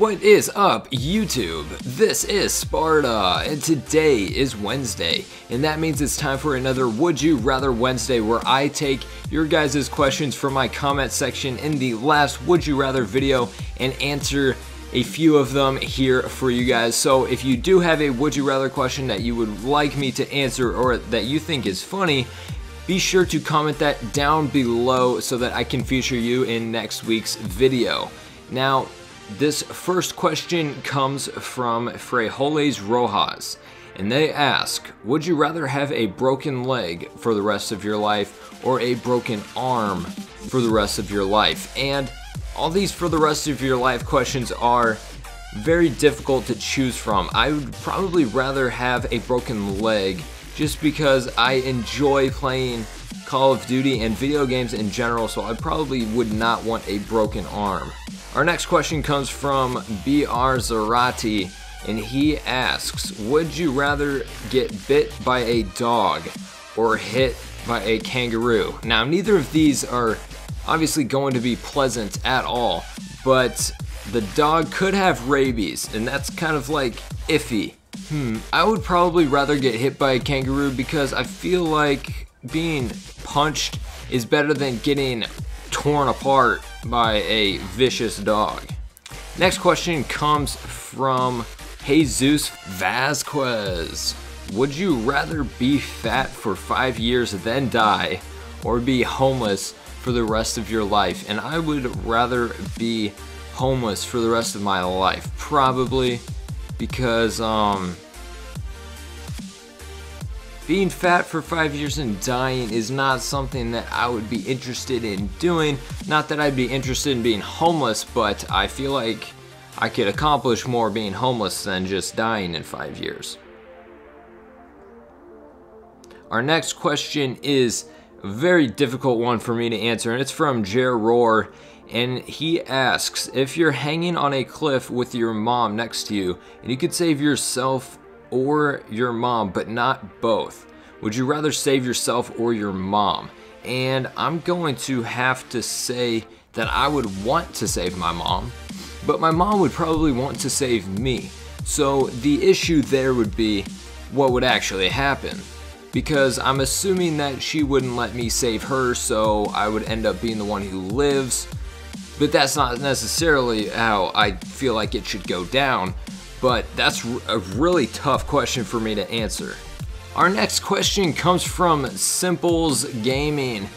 What is up, YouTube? This is Sparta, and today is Wednesday, and that means it's time for another Would You Rather Wednesday, where I take your guys' questions from my comment section in the last Would You Rather video and answer a few of them here for you guys. So if you do have a Would You Rather question that you would like me to answer or that you think is funny, be sure to comment that down below so that I can feature you in next week's video. Now, this first question comes from Frijoles Rojas, and they ask, would you rather have a broken leg for the rest of your life or a broken arm for the rest of your life? And all these for the rest of your life questions are very difficult to choose from. I would probably rather have a broken leg just because I enjoy playing Call of Duty and video games in general, so I probably would not want a broken arm. Our next question comes from BR Zarati, and he asks, would you rather get bit by a dog or hit by a kangaroo? Now, neither of these are obviously going to be pleasant at all, but the dog could have rabies, and that's kind of like iffy. I would probably rather get hit by a kangaroo because I feel like being punched is better than getting torn apart by a vicious dog. Next question comes from Jesus Vasquez. Would you rather be fat for 5 years then die, or be homeless for the rest of your life? And I would rather be homeless for the rest of my life, probably, because being fat for 5 years and dying is not something that I would be interested in doing. Not that I'd be interested in being homeless, but I feel like I could accomplish more being homeless than just dying in 5 years. Our next question is a very difficult one for me to answer, and it's from Jer Roar, and he asks, if you're hanging on a cliff with your mom next to you, and you could save yourself or your mom, but not both, would you rather save yourself or your mom? And I'm going to have to say that I would want to save my mom, but my mom would probably want to save me. So the issue there would be what would actually happen, because I'm assuming that she wouldn't let me save her, so I would end up being the one who lives. But that's not necessarily how I feel like it should go down. But that's a really tough question for me to answer. Our next question comes from Simples Gaming,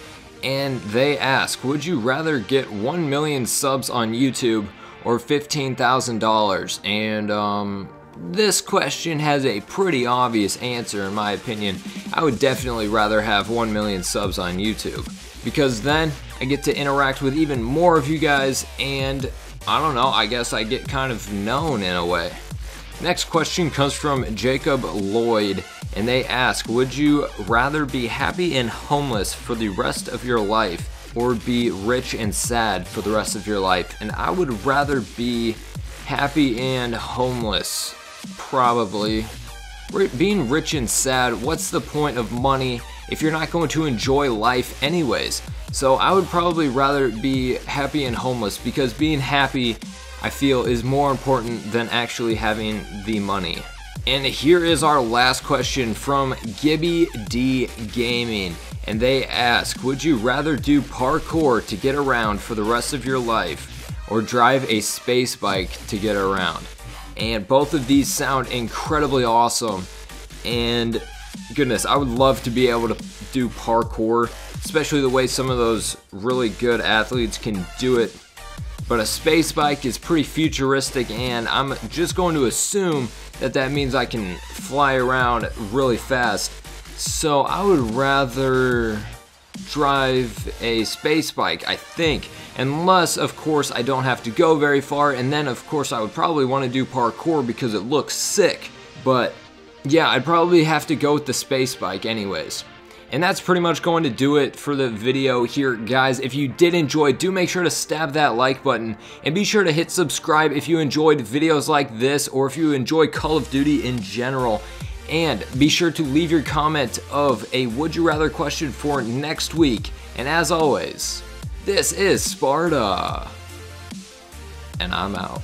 and they ask, would you rather get 1 million subs on YouTube or $15,000? And this question has a pretty obvious answer in my opinion. I would definitely rather have 1 million subs on YouTube, because then I get to interact with even more of you guys, and I don't know, I guess I get kind of known in a way. Next question comes from Jacob Lloyd, and they ask, would you rather be happy and homeless for the rest of your life or be rich and sad for the rest of your life? And I would rather be happy and homeless, probably. Being rich and sad, what's the point of money if you're not going to enjoy life anyways? So I would probably rather be happy and homeless, because being happy, I feel, is more important than actually having the money. And here is our last question from Gibby D Gaming, and they ask, would you rather do parkour to get around for the rest of your life or drive a space bike to get around? And both of these sound incredibly awesome, and goodness, I would love to be able to do parkour, especially the way some of those really good athletes can do it. But a space bike is pretty futuristic, and I'm just going to assume that that means I can fly around really fast. So I would rather drive a space bike, I think, unless of course I don't have to go very far, and then of course I would probably want to do parkour because it looks sick. But yeah, I'd probably have to go with the space bike anyways. And that's pretty much going to do it for the video here, guys. If you did enjoy, do make sure to stab that like button, and be sure to hit subscribe if you enjoyed videos like this, or if you enjoy Call of Duty in general. And be sure to leave your comment of a would you rather question for next week. And as always, this is Sparta, and I'm out.